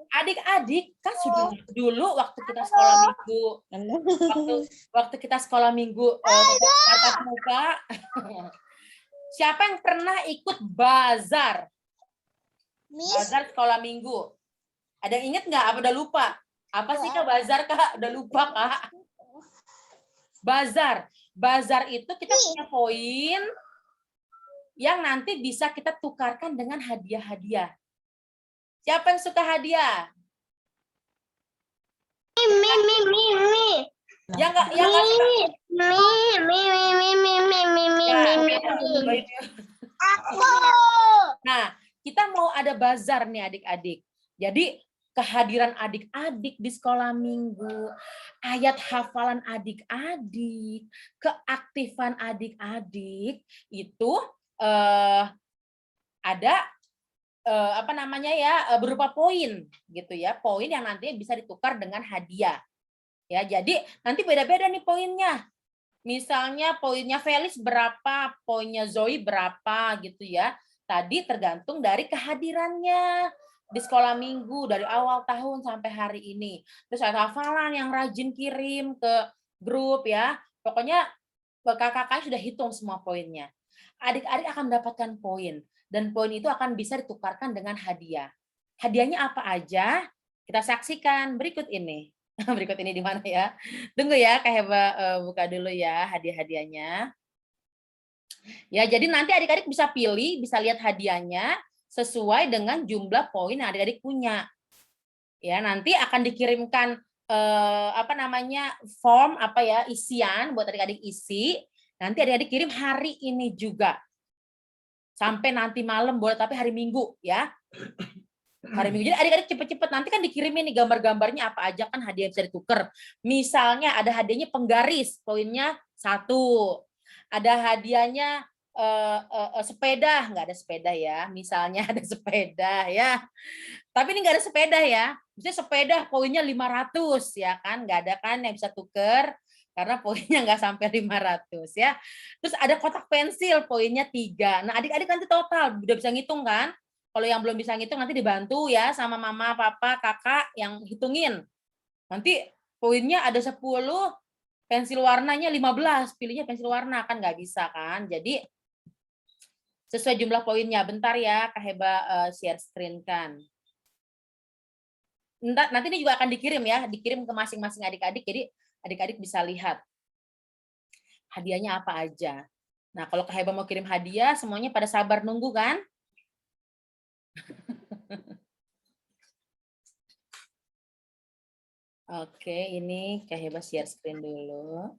S3: adik-adik kan sudah dulu waktu kita sekolah minggu, waktu kita sekolah minggu tatap muka, siapa yang pernah ikut bazar? Bazar sekolah minggu. Ada yang inget nggak? Apa udah lupa? Apa sih Kak bazar Kak? Udah lupa Kak? Bazar itu kita punya poin yang nanti bisa kita tukarkan dengan hadiah-hadiah. Siapa yang suka hadiah?
S2: Mi.
S3: Yang nggak suka.
S2: Aku.
S3: Nah, kita mau ada bazar nih adik-adik. Jadi kehadiran adik-adik di sekolah minggu, ayat hafalan adik-adik, keaktifan adik-adik itu ada berupa poin gitu ya, poin yang nanti bisa ditukar dengan hadiah. Ya, jadi nanti beda-beda nih poinnya. Misalnya poinnya Felis berapa, poinnya Zoe berapa gitu ya. Tadi tergantung dari kehadirannya. di sekolah minggu dari awal tahun sampai hari ini. Terus ada hafalan yang rajin kirim ke grup ya. Pokoknya kakak-kakak sudah hitung semua poinnya. Adik-adik akan mendapatkan poin dan poin itu akan bisa ditukarkan dengan hadiah. Hadiahnya apa aja? Kita saksikan berikut ini. Berikut ini di mana ya? Tunggu ya, Kak Heba buka dulu ya hadiah-hadiahnya. Ya, jadi nanti adik-adik bisa pilih, bisa lihat hadiahnya sesuai dengan jumlah poin yang adik-adik punya. Ya, nanti akan dikirimkan form isian buat adik-adik isi. Nanti adik-adik kirim hari ini juga. Sampai nanti malam boleh, tapi hari Minggu ya. Hari Minggu. Jadi adik-adik cepet-cepet nanti kan dikirimin nih gambar-gambarnya apa aja kan hadiah bisa ditukar. Misalnya ada hadiahnya penggaris, poinnya 1. Ada hadiahnya sepeda, nggak ada sepeda ya. Misalnya ada sepeda ya. Tapi ini nggak ada sepeda ya. Misalnya sepeda poinnya 500 ya kan, nggak ada kan yang bisa tuker karena poinnya nggak sampai 500 ya. Terus ada kotak pensil poinnya 3. Nah adik-adik nanti total udah bisa ngitung kan. Kalau yang belum bisa ngitung nanti dibantu ya sama mama, papa, kakak yang hitungin. Nanti poinnya ada 10, pensil warnanya 15, pilihnya pensil warna kan nggak bisa kan. Jadi sesuai jumlah poinnya. Bentar ya Kak Heba share screen kan. Nanti ini juga akan dikirim ya, dikirim ke masing-masing adik-adik. Jadi adik-adik bisa lihat hadiahnya apa aja. Nah kalau Kak Heba mau kirim hadiah, semuanya pada sabar nunggu kan? Oke, ini Kak Heba share screen dulu.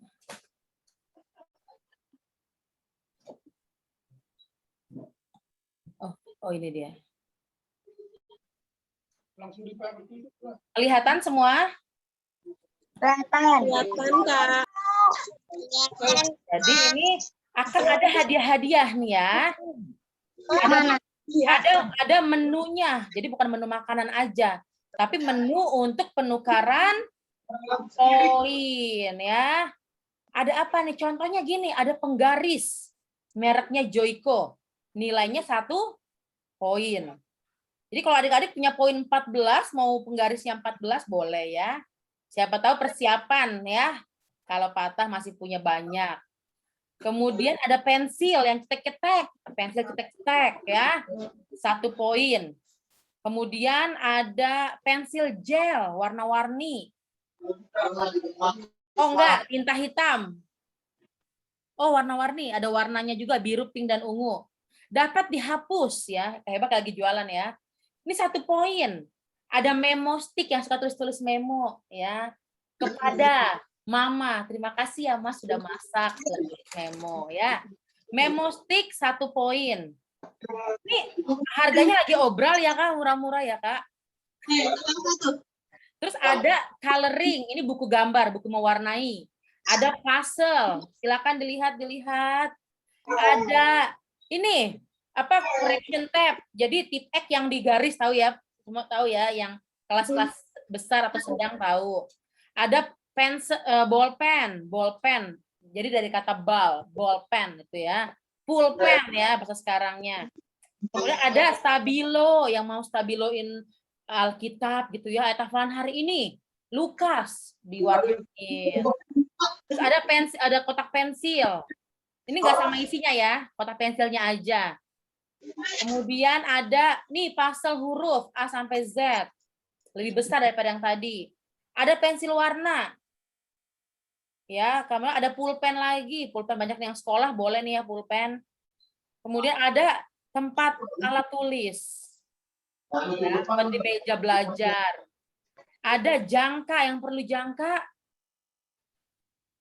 S3: Oh ini dia. Kelihatan semua?
S2: Kelihatan.
S4: Kak.
S3: Jadi ini akan ada hadiah-hadiah nih ya. Ada menunya. Jadi bukan menu makanan aja, tapi menu untuk penukaran poin ya. Ada apa nih? Contohnya gini, ada penggaris mereknya Joico. Nilainya 1 poin. Jadi kalau adik-adik punya poin 14, mau penggarisnya 14 boleh ya. Siapa tahu persiapan ya. Kalau patah masih punya banyak. Kemudian ada pensil yang cetek-cetek, pensil cetek-cetek ya, 1 poin. Kemudian ada pensil gel warna-warni. Oh enggak, tinta hitam. Oh warna-warni, ada warnanya juga biru, pink dan ungu. Dapat dihapus ya, kayak hebat lagi jualan ya. Ini 1 poin. Ada memo stick yang suka tulis-tulis memo ya. Kepada Mama, terima kasih ya Mas sudah masak memo ya. Memo stick 1 poin. Ini harganya lagi obral ya Kak, murah-murah ya Kak. Terus ada coloring, ini buku gambar, buku mewarnai. Ada puzzle, silakan dilihat. Ada ini correction tab. Jadi tip X yang digaris tahu ya, semua tahu ya, yang kelas-kelas besar atau sedang tahu. Ada ballpen. Jadi dari kata ballpen itu ya. Pulpen ya bahasa sekarangnya. Kemudian ada stabilo yang mau stabiloin Alkitab gitu ya. Ayat hafalan hari ini Lukas diwarnain. Terus ada kotak pensil. Ini enggak sama isinya ya, kotak pensilnya aja. Kemudian ada nih puzzle huruf A sampai Z. Lebih besar daripada yang tadi. Ada pensil warna. Ya, kemudian ada pulpen lagi. Pulpen banyak yang sekolah boleh nih ya pulpen. Kemudian ada tempat alat tulis. Ya, seperti meja belajar. Ada jangka yang perlu jangka.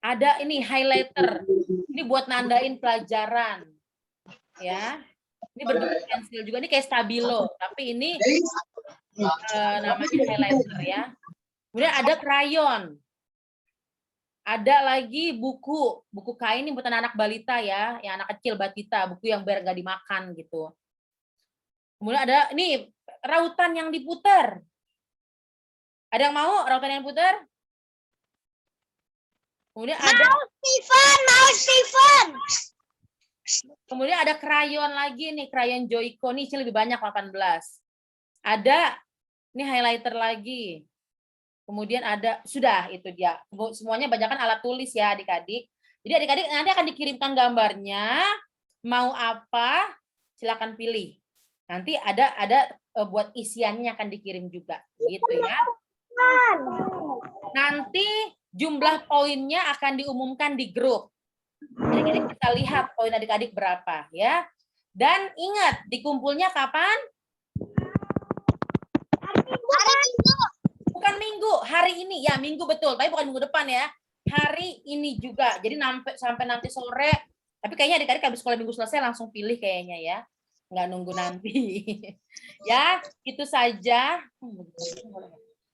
S3: Ada ini highlighter. Ini buat nandain pelajaran. Ya. Ini berbentuk pensil juga. Ini kayak stabilo, tapi ini namanya highlighter ya. Kemudian ada krayon. Ada lagi buku kain ini buat anak balita ya, yang anak kecil batita, buku yang biar nggak dimakan gitu. Kemudian ada ini rautan yang diputar. Ada yang mau rautan yang diputar? Kemudian ada
S2: Steven.
S3: Kemudian ada krayon lagi nih, krayon Joico nih lebih banyak 18. Ada, ini highlighter lagi. Kemudian ada, sudah itu dia. Semuanya banyakkan alat tulis ya adik-adik. Jadi adik-adik nanti akan dikirimkan gambarnya, mau apa, silakan pilih. Nanti ada buat isiannya akan dikirim juga, gitu ya. Nanti jumlah poinnya akan diumumkan di grup. Adik-adik bisa lihat poin adik-adik berapa ya. Dan ingat, dikumpulnya kapan? Bukan minggu, hari ini ya, minggu betul, tapi bukan minggu depan ya. Hari ini juga. Jadi sampai nanti sore. Tapi kayaknya adik-adik habis sekolah minggu selesai langsung pilih kayaknya ya. Nggak nunggu nanti. Ya, itu saja.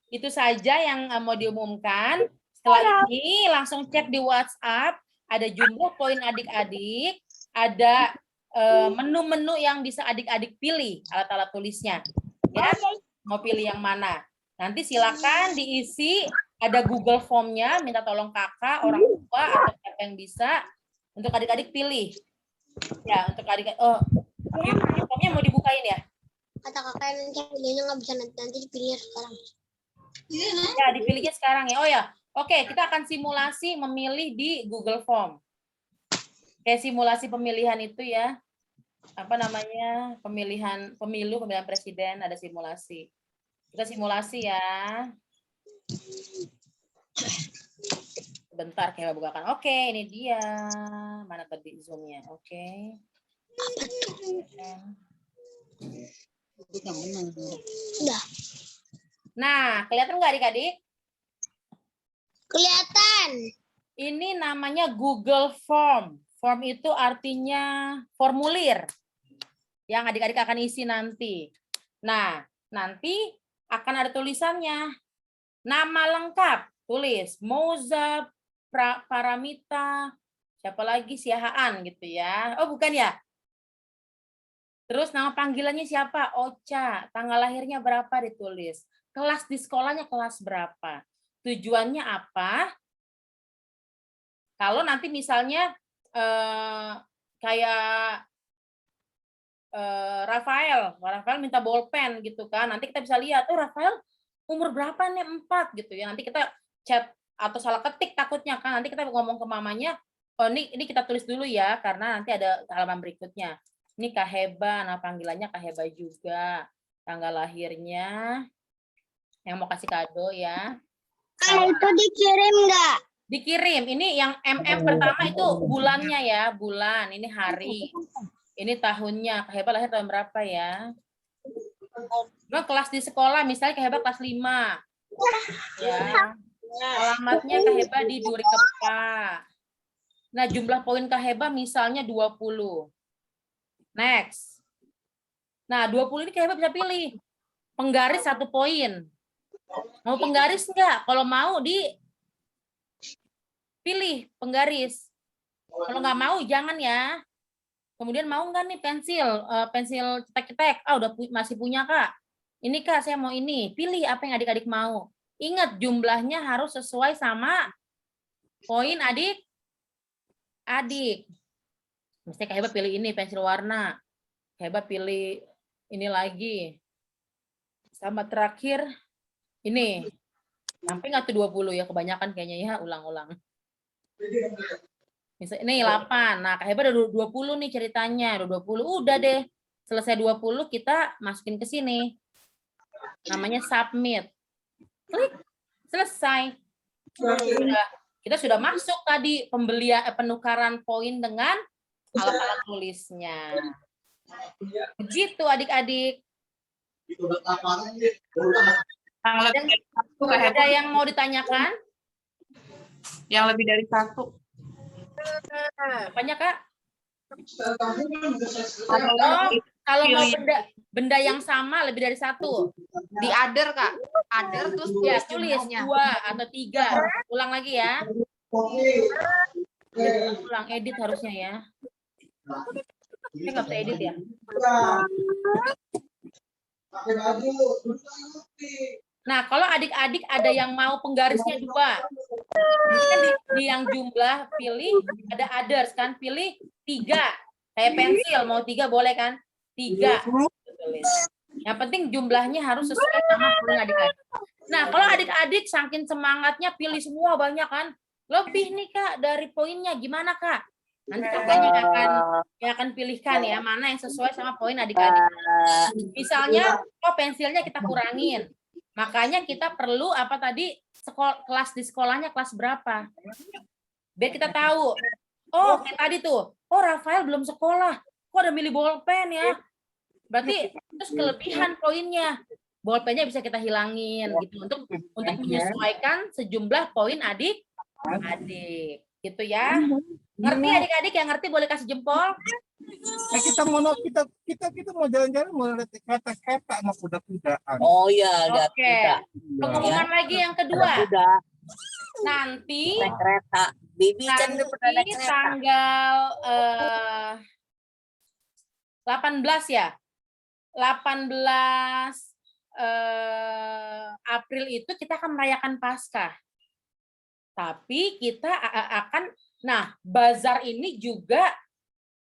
S3: Itu saja yang mau diumumkan. Setelah ini langsung cek di WhatsApp. Ada jumlah poin adik-adik. Ada menu-menu yang bisa adik-adik pilih. Alat-alat tulisnya. Ya, mau pilih yang mana. Nanti silakan diisi, ada Google Form-nya, minta tolong kakak, orang tua, atau siapa yang bisa, untuk adik-adik pilih. Ya, untuk adik-adik, formnya mau dibukain ya?
S2: Kata kakak nanti pilihnya nggak bisa nanti dipilih sekarang.
S3: Ya, dipilihnya sekarang ya. Oh ya, oke, kita akan simulasi memilih di Google Form. Kayak simulasi pemilihan itu ya, apa namanya, pemilihan presiden, ada simulasi. Kita simulasi ya. Bentar kayak bukakan. Oke, ini dia. Mana tadi zoom-nya? Oke.
S2: Udah.
S3: Nah, kelihatan nggak adik-adik?
S2: Kelihatan.
S3: Ini namanya Google Form. Form itu artinya formulir yang adik-adik akan isi nanti. Nah, nanti akan ada tulisannya. Nama lengkap, tulis Moza Paramita, siapa lagi, Siahaan gitu ya. Oh, bukan ya? Terus nama panggilannya siapa? Ocha. Tanggal lahirnya berapa ditulis. Kelas di sekolahnya kelas berapa. Tujuannya apa? Kalau nanti misalnya kayak Rafael minta bolpen gitu kan. Nanti kita bisa lihat, oh Rafael umur berapa nih? 4 gitu ya. Nanti kita chat atau salah ketik takutnya kan. Nanti kita ngomong ke mamanya, oh ini kita tulis dulu ya karena nanti ada halaman berikutnya. Ini Kak Heba, nah panggilannya Kak Heba juga. Tanggal lahirnya yang mau kasih kado ya.
S2: Kalau itu dikirim nggak?
S3: Dikirim. Ini yang pertama itu bulannya ya, bulan. Ini hari. Ini tahunnya. Kak Heba lahir tahun berapa ya? Nah, kelas di sekolah, misalnya Kak Heba kelas 5. Ya. Alamatnya Kak Heba di Duri Kepa. Nah, jumlah poin Kak Heba misalnya 20. Next. Nah, 20 ini Kak Heba bisa pilih. Penggaris 1 poin. Mau penggaris enggak? Kalau mau pilih penggaris. Kalau nggak mau jangan ya. Kemudian mau nggak nih pensil cetek-cetek? Ah, udah masih punya Kak. Ini Kak, saya mau ini. Pilih apa yang adik-adik mau. Ingat jumlahnya harus sesuai sama poin adik. Mesti Kak Heba pilih ini pensil warna. Kak Heba pilih ini lagi. Sama terakhir ini. Sampai nggak tuh 20 ya, kebanyakan kayaknya ya, ulang-ulang. Misalnya ini 8. Nah, Kak Heba udah 20 nih ceritanya, udah 20. Udah deh. Selesai 20 kita masukin ke sini. Namanya submit. Klik. Selesai. Kita sudah masuk tadi penukaran poin dengan alat-alat tulisnya. Begitu adik-adik. Ada yang mau ditanyakan?
S4: Yang lebih dari 1.
S3: Apanya Kak? Kalau mau benda yang sama lebih dari 1.
S4: Di other Kak. Other terus
S3: Ya, tulis 2 atau 3. Ulang lagi ya. Ulang edit harusnya ya. Saya nggak bisa edit ya. Nah, kalau adik-adik ada yang mau penggarisnya 2. Kan di yang jumlah pilih ada others kan, pilih 3. Kayak pensil mau 3 boleh kan? 3. Tulis. Yang penting jumlahnya harus sesuai sama poin adik-adik. Nah, kalau adik-adik saking semangatnya pilih semua banyak kan, lebih nih Kak dari poinnya, gimana Kak? Nanti kakaknya akan pilihkan ya mana yang sesuai sama poin adik-adik. Misalnya, pensilnya kita kurangin, makanya kita perlu apa tadi kelas di sekolahnya kelas berapa? Biar kita tahu. Oh, kayak tadi tuh. Oh, Rafael belum sekolah. Kok ada milih bolpen ya? Berarti terus kelebihan poinnya. Bolpennya bisa kita hilangin gitu untuk menyesuaikan sejumlah poin adik-adik. Gitu ya. Ngerti adik-adik yang ngerti boleh kasih jempol.
S5: Kita mau jalan-jalan mau lihat kata-kata sama kuda-kudaan.
S6: Oh iya, lihat
S3: Oke.
S6: kuda.
S3: Pengumuman lagi yang kedua.
S6: Kuda,
S3: Nanti
S6: naik kereta. Bibi kan udah pernah naik kereta.
S3: tanggal 18 ya. 18 April itu kita akan merayakan Paskah. Tapi kita akan, nah bazar ini juga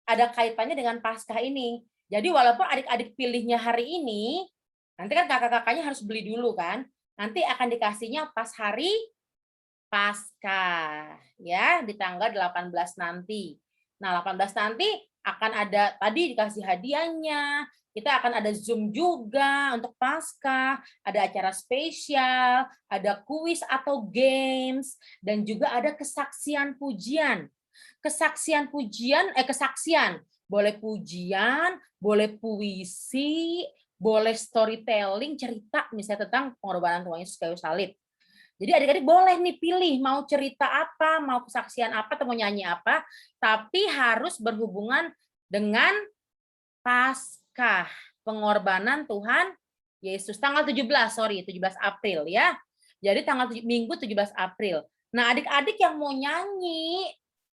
S3: ada kaitannya dengan Paskah ini. Jadi walaupun adik-adik pilihnya hari ini, nanti kan kakak-kakaknya harus beli dulu kan. Nanti akan dikasihnya pas hari Paskah ya di tanggal 18 nanti. Nah, 18 nanti akan ada tadi dikasih hadiahnya. Kita akan ada Zoom juga untuk Paskah, ada acara spesial, ada kuis atau games, dan juga ada kesaksian pujian. Kesaksian, boleh pujian, boleh puisi, boleh storytelling, cerita misalnya tentang pengorbanan Tuhan Yesus kayu salib. Jadi adik-adik boleh nih pilih mau cerita apa, mau kesaksian apa, atau mau nyanyi apa, tapi harus berhubungan dengan Paskah, pengorbanan Tuhan Yesus tanggal 17 April ya. Jadi Minggu 17 April. Nah, adik-adik yang mau nyanyi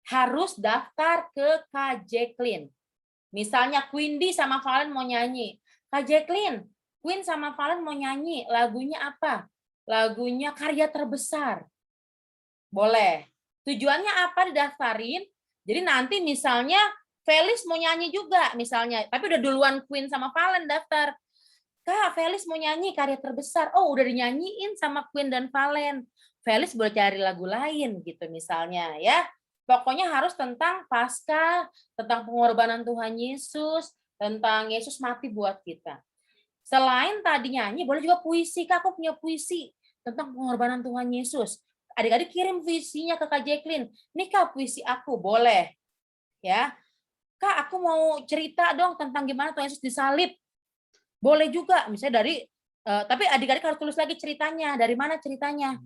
S3: harus daftar ke Kak Jacqueline. Misalnya Quindi sama Valen mau nyanyi. Kak Jacqueline, Queen sama Valen mau nyanyi, lagunya apa? Lagunya Karya Terbesar. Boleh. Tujuannya apa didaftarin? Jadi nanti misalnya Felis mau nyanyi juga misalnya, tapi udah duluan Queen sama Valen daftar. Kak, Felis mau nyanyi Karya Terbesar. Oh, udah dinyanyiin sama Queen dan Valen. Felis boleh cari lagu lain gitu misalnya ya. Pokoknya harus tentang Paskah, tentang pengorbanan Tuhan Yesus, tentang Yesus mati buat kita. Selain tadi nyanyi, boleh juga puisi. Kak, aku punya puisi tentang pengorbanan Tuhan Yesus. Adik-adik kirim puisinya ke Kak Jacqueline. Nih Kak, puisi aku, boleh. Ya. Kak, aku mau cerita dong tentang gimana Tuhan Yesus disalib. Boleh juga, misalnya dari, tapi adik-adik harus tulis lagi ceritanya, dari mana ceritanya.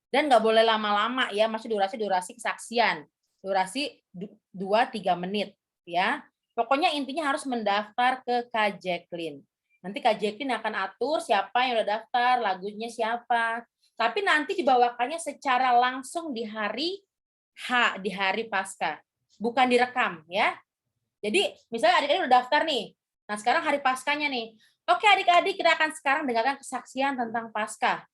S3: Dan nggak boleh lama-lama ya, masih durasi kesaksian. Durasi 2-3 menit. Ya. Pokoknya intinya harus mendaftar ke Kak Jacqueline. Nanti Kak Jacqueline akan atur siapa yang udah daftar, lagunya siapa. Tapi nanti dibawakannya secara langsung di hari di hari Paskah. Bukan direkam ya. Jadi misalnya adik-adik udah daftar nih. Nah sekarang hari Paskahnya nih. Oke adik-adik kita akan sekarang dengarkan kesaksian tentang Paskah.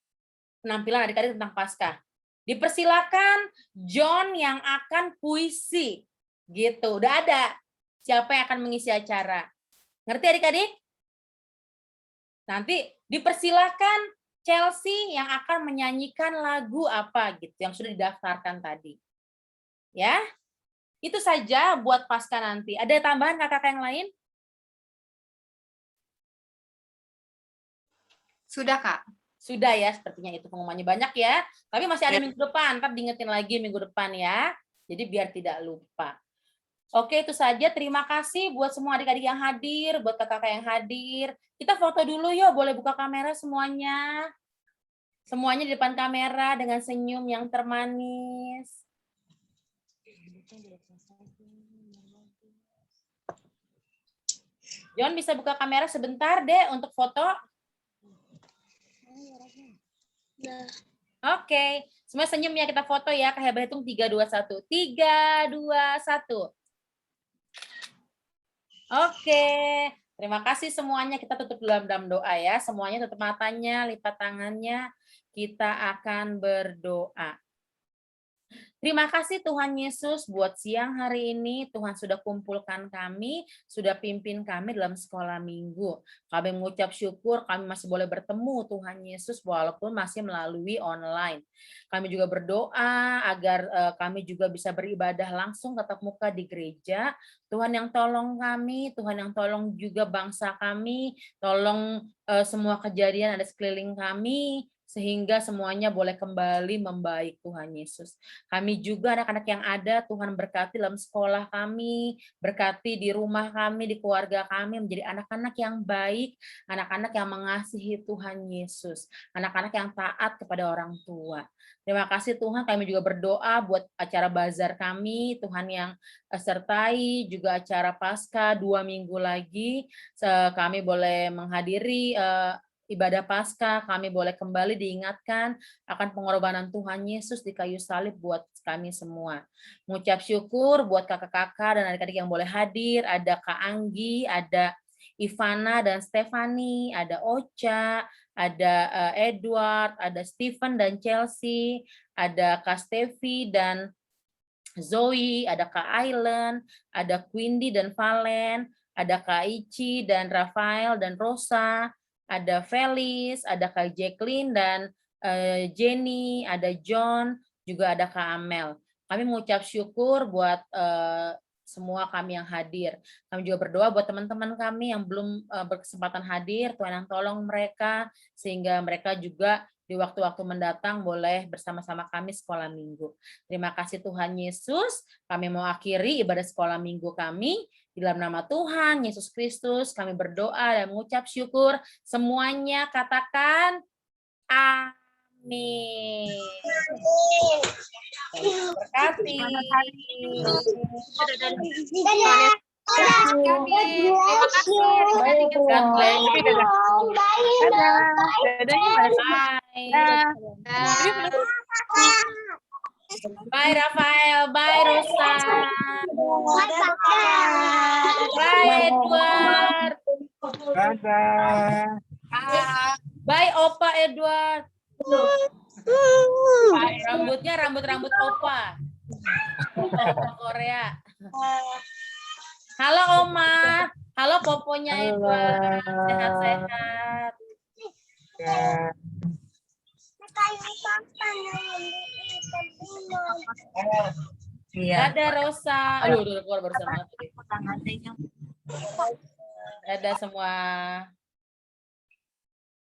S3: Penampilan adik-adik tentang Paskah. Dipersilakan John yang akan puisi. Gitu. Udah ada. Siapa yang akan mengisi acara. Ngerti adik-adik? Nanti dipersilakan Chelsea yang akan menyanyikan lagu apa gitu yang sudah didaftarkan tadi. Ya. Itu saja buat Paskah nanti. Ada tambahan kakak yang lain?
S4: Sudah, Kak.
S3: Sudah ya, sepertinya itu pengumumannya banyak ya. Tapi masih ada minggu depan, ntar diingetin lagi minggu depan ya. Jadi biar tidak lupa. Oke, itu saja. Terima kasih buat semua adik-adik yang hadir, buat kakak yang hadir. Kita foto dulu yuk, boleh buka kamera semuanya. Semuanya di depan kamera dengan senyum yang termanis. John bisa buka kamera sebentar deh untuk foto. Oke, semua senyum ya, kita foto ya. Kak Heba hitung 3, 2, 1. 3, 2, 1. Oke, terima kasih semuanya. Kita tutup dalam doa ya. Semuanya tutup matanya, lipat tangannya. Kita akan berdoa. Terima kasih Tuhan Yesus buat siang hari ini. Tuhan sudah kumpulkan kami, sudah pimpin kami dalam sekolah minggu. Kami mengucap syukur kami masih boleh bertemu Tuhan Yesus walaupun masih melalui online. Kami juga berdoa agar kami juga bisa beribadah langsung tatap muka di gereja. Tuhan yang tolong kami, Tuhan yang tolong juga bangsa kami, tolong semua kejadian ada sekeliling kami, sehingga semuanya boleh kembali membaik Tuhan Yesus. Kami juga anak-anak yang ada, Tuhan berkati dalam sekolah kami, berkati di rumah kami, di keluarga kami, menjadi anak-anak yang baik, anak-anak yang mengasihi Tuhan Yesus, anak-anak yang taat kepada orang tua. Terima kasih Tuhan, kami juga berdoa buat acara bazar kami, Tuhan yang sertai, juga acara Paskah 2 minggu lagi, kami boleh menghadiri ibadah Paskah, kami boleh kembali diingatkan akan pengorbanan Tuhan Yesus di kayu salib buat kami semua. Mengucap syukur buat kakak-kakak dan adik-adik yang boleh hadir, ada Kak Anggi, ada Ivana dan Stefani, ada Ocha, ada Edward, ada Stephen dan Chelsea, ada Kak Stevi dan Zoe, ada Kak Ailen, ada Quindi dan Valen, ada Kak Ici dan Rafael dan Rosa, ada Felis, ada Kak Jacqueline dan Jenny, ada John, juga ada Kak Amel. Kami mengucap syukur buat semua kami yang hadir. Kami juga berdoa buat teman-teman kami yang belum berkesempatan hadir, Tuhan yang tolong mereka, sehingga mereka juga di waktu-waktu mendatang boleh bersama-sama kami sekolah minggu. Terima kasih Tuhan Yesus. Kami mau akhiri ibadah sekolah minggu kami. Di dalam nama Tuhan Yesus Kristus kami berdoa dan mengucap syukur. Semuanya katakan amin. Terima Bye Rafael, bye Rosa, bye Edward,
S5: Dadah.
S3: bye Opa Edward. Rambutnya rambut Opa. Opa Korea. Halo Oma, halo Poponya Edward, sehat-sehat.
S6: Iya.
S3: Dadah Rosa. Aduh, keluar barusan. Dadah semua.